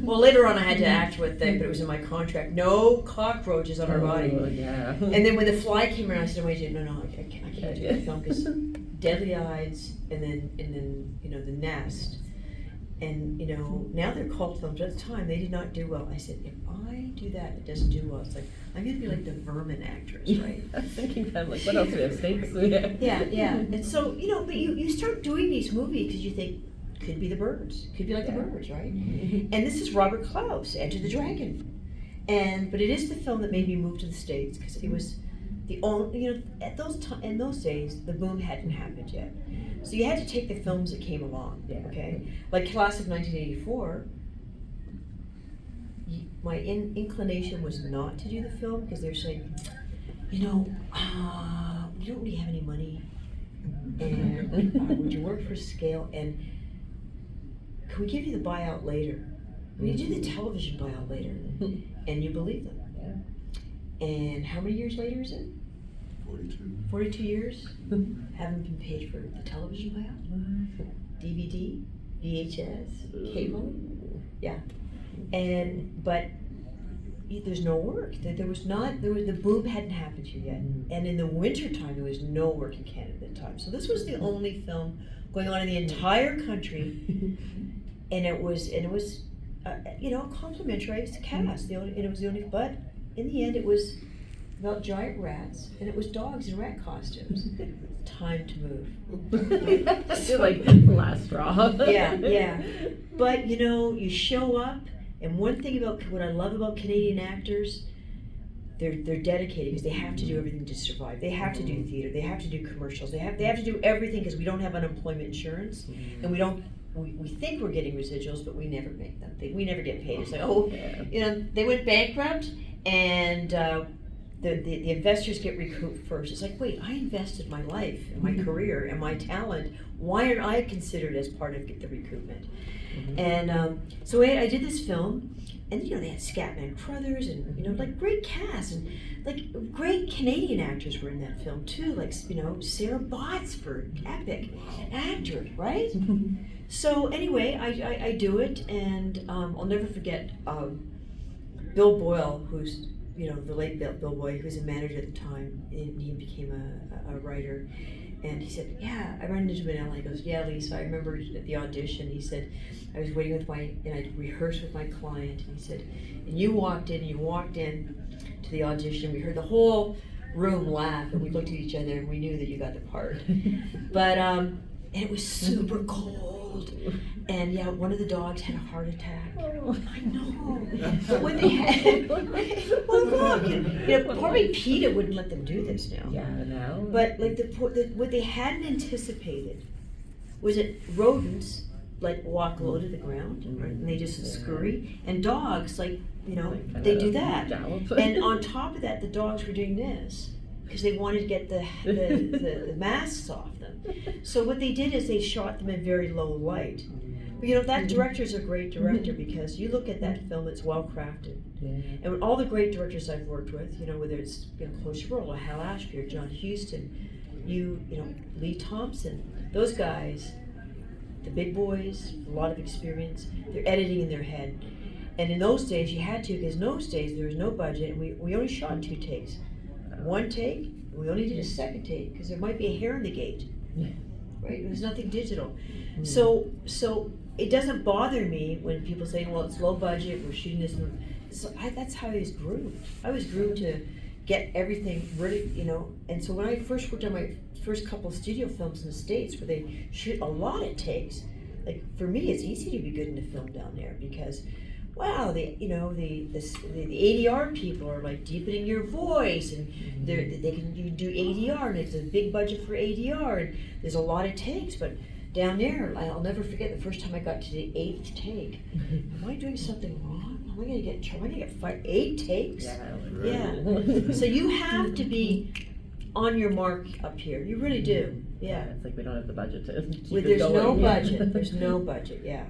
Well, later on I had to act with them, but it was in my contract. No cockroaches on our body. Oh, yeah. And then when the fly came around, I said, wait, no, I can't do that film because Deadly Eyes and then The Nest. And now they're cult films. At the time, they did not do well. I said, if I do that, it doesn't do well. It's like I'm gonna be like the vermin actress, right? I was thinking kind of like, what else do we have? Snakes? Yeah. And so but you start doing these movies because you think could be the birds, could be like the birds, right? Mm-hmm. And this is Robert Klaus, Enter the Dragon, but it is the film that made me move to the States because it was the only in those days the boom hadn't happened yet. So you had to take the films that came along, okay? Like Class of 1984, my inclination was not to do the film because they're saying, we don't really have any money, and would you work for scale, and can we give you the buyout later? We do the television buyout later, and you believe them. Yeah. And how many years later is it? 42 years, haven't been paid for the television buyout, DVD, VHS, cable, yeah, but there's no work. The boom hadn't happened here yet, and in the winter time there was no work in Canada at the time. So this was the only film going on in the entire country, and it was complimentary. It was the cast, and it was the only. But in the end, it was about giant rats, and it was dogs in rat costumes. Time to move. You're like last straw. Yeah. But you show up, and one thing about what I love about Canadian actors, they're dedicated because they have to do everything to survive. They have to do theater. They have to do commercials. They have to do everything because we don't have unemployment insurance, and we don't. We think we're getting residuals, but we never make them. We never get paid. It's like, they went bankrupt, and. The investors get recouped first. It's like, wait, I invested my life and my career and my talent. Why aren't I considered as part of the recoupment? Mm-hmm. And so I did this film, and they had Scatman Crothers, and like great cast, and like great Canadian actors were in that film too, like Sarah Botsford, epic actor, right? So anyway, I do it, and I'll never forget Bill Boyle, who's the late Bill Boyle, who was a manager at the time, and he became a writer. And he said, yeah, I ran into him in LA. He goes, yeah, Lisa, I remember at the audition, he said, I was waiting and I'd rehearsed with my client. And he said, and you walked in to the audition. We heard the whole room laugh, and we looked at each other, and we knew that you got the part. But, and it was super cold. And one of the dogs had a heart attack. Oh. I know. But what they had, well, look, probably PETA wouldn't let them do this now. Yeah, no. But like what they hadn't anticipated was that rodents walk low to the ground, right? And they just scurry, and dogs they do that. And on top of that, the dogs were doing this because they wanted to get the masks off them. So what they did is they shot them in very low light. But that director's a great director because you look at that film, it's well crafted. Yeah. And all the great directors I've worked with, whether it's Close Your World or Hal Ashby or John Huston, Lee Thompson, those guys, the big boys, a lot of experience, they're editing in their head. And in those days you had to, because in those days there was no budget, and we only shot 2 takes. One take, and we only did a second take because there might be a hair in the gate. Yeah. Right? There's nothing digital. Mm. So it doesn't bother me when people say, well, it's low budget, we're shooting this. That's how I was groomed. I was groomed to get everything really, And so when I first worked on my first couple of studio films in the States where they shoot a lot of takes, like for me, it's easy to be good in a film down there because, wow, the ADR people are like deepening your voice, and you do ADR, and it's a big budget for ADR, and there's a lot of takes, but down there, I'll never forget the first time I got to the 8th take. Am I doing something wrong? Am I going to get fired? 8 takes? Yeah. So you have to be on your mark up here. You really do. Yeah. It's like we don't have the budget to keep it there's going. No budget. There's no budget. Yeah.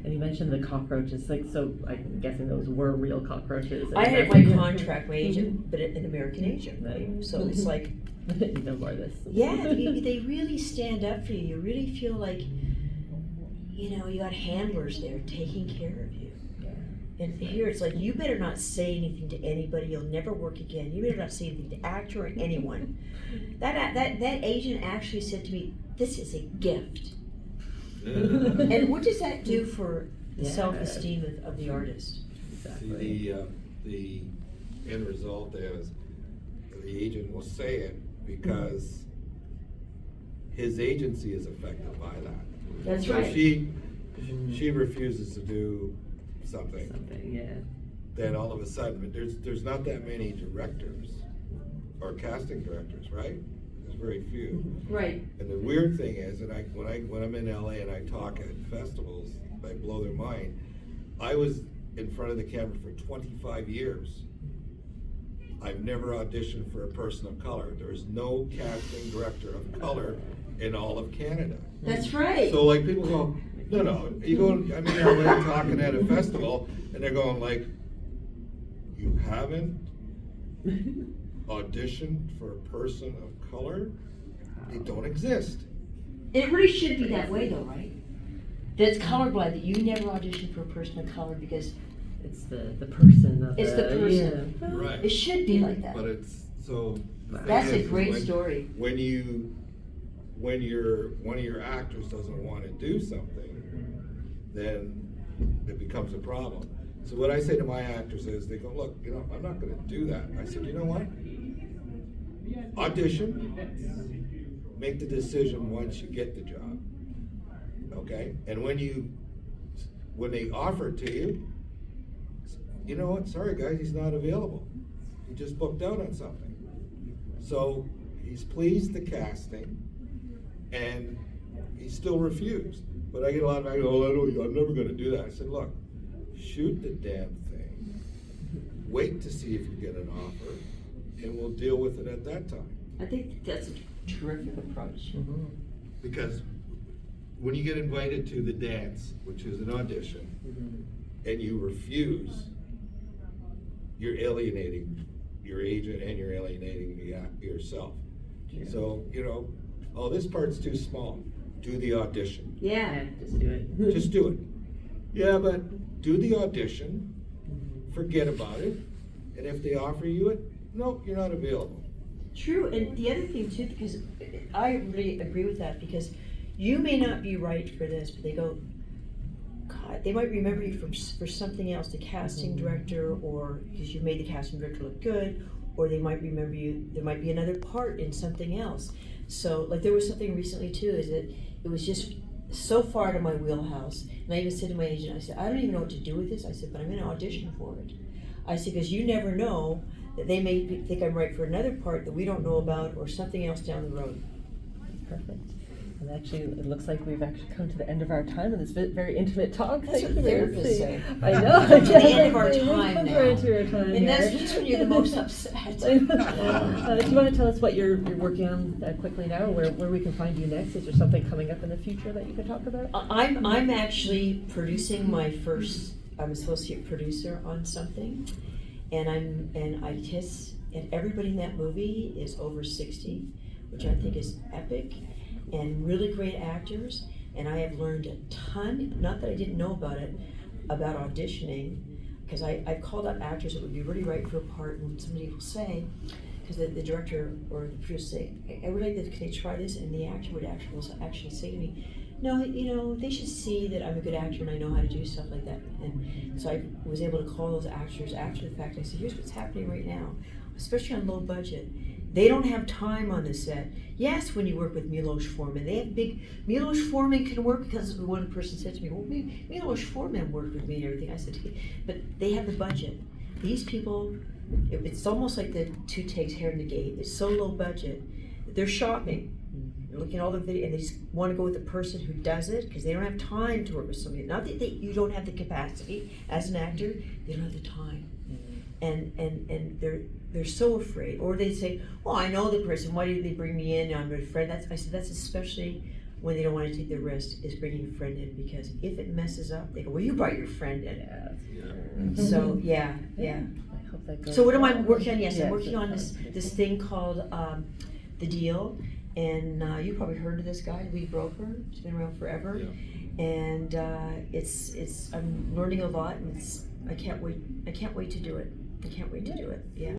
And you mentioned the cockroaches. So I'm guessing those were real cockroaches. I had my contract, my agent, but an American agent, right? So it's like, no more of this. Yeah, they really stand up for you. You really feel like, you know, you got handlers there taking care of you. Yeah. And here it's like, you better not say anything to anybody, you'll never work again. You better not say anything to actor or anyone. That agent actually said to me, this is a gift. And what does that do for the Yeah. self-esteem of the artist? Exactly. The end result is the agent will say it because his agency is affected by that. That's So right. she refuses to do something, Yeah. then all of a sudden, there's not that many directors or casting directors, right? There's very few. Right. And the weird thing is, and when I'm in LA and I talk at festivals, I blow their mind. I was in front of the camera for 25 years. I've never auditioned for a person of color. There is no casting director of color in all of Canada. That's right. So like people go, no, you go, I'm in LA talking at a festival, and they're going like, you haven't auditioned for a person of color? They don't exist. It really should be that way though, right? That's colorblind, that you never auditioned for a person of color because It's the person. Of it's the person. Yeah. Right. It should be like that. But it's, so. the thing That's a is, great story. When one of your actors doesn't want to do something, then it becomes a problem. So what I say to my actors is, they go, look, you know, I'm not gonna do that. I said, you know what? Audition, make the decision once you get the job, okay? And when they offer it to you, you know what, sorry guys, he's not available. He just booked out on something. So he's pleased the casting, and he still refused. But I get a lot of, I go, I'm never gonna do that. I said, look, shoot the damn thing, wait to see if you get an offer, and we'll deal with it at that time. I think that's a terrific approach. Mm-hmm. Because when you get invited to the dance, which is an audition, and you refuse, you're alienating your agent and you're alienating yourself. Yeah. So, you know, oh, this part's too small. Do the audition. Yeah. Just do it. Just do it. Yeah, but do the audition, forget about it, and if they offer you it, no, you're not available. True, and the other thing too, because I really agree with that, because you may not be right for this, but they go, God, they might remember you for something else, the casting director, or because you made the casting director look good, or they might remember you, there might be another part in something else. So, like there was something recently too, is that it was just so far to my wheelhouse, and I even said to my agent, I said, I don't even know what to do with this. I said, but I'm going to audition for it. I said, because you never know that they may think I'm right for another part that we don't know about, or something else down the road. Perfect. And actually, it looks like we've actually come to the end of our time in this very intimate talk. That's Thank what you, therapists Nancy. say. I know. We've come to the end of our We've time come now. right into our time And here. that's just when you're the most upset. Do you want to tell us what you're working on quickly now, or where we can find you next? Is there something coming up in the future that you can talk about? I'm actually producing my first, I'm associate producer on something, and everybody in that movie is over 60, which I think is epic, and really great actors, and I have learned a ton, not that I didn't know about it, about auditioning, because I've called up actors that would be really right for a part, and somebody will say, because the director or the producer say, I would like this, can they try this? And the actor would actually say to me, no, you know, they should see that I'm a good actor and I know how to do stuff like that. And so I was able to call those actors after the fact. I said, here's what's happening right now, especially on low budget. They don't have time on the set. Yes, when you work with Milos Forman, they have Milos Forman can work, because one person said to me, well, Milos Forman worked with me and everything. I said, but they have the budget. These people, it's almost like the two takes hair in the gate. It's so low budget that they're shopping. They're looking at all the video, and they just want to go with the person who does it, because they don't have time to work with somebody. Not that you don't have the capacity as an actor, they don't have the time. And they're so afraid. Or they say, well, I know the person, why did they bring me in? I'm a friend. I said, that's especially when they don't want to take the risk, is bringing a friend in, because if it messes up, they go, well, you brought your friend in. So, yeah. I hope that goes So what am I well. working on? Yes, I'm Yeah, working on this thing called The Deal, And you probably heard of this guy, Lee Broker. He's been around forever. Yeah. And I'm learning a lot, and I can't wait to do it. I can't wait to do it. Yeah.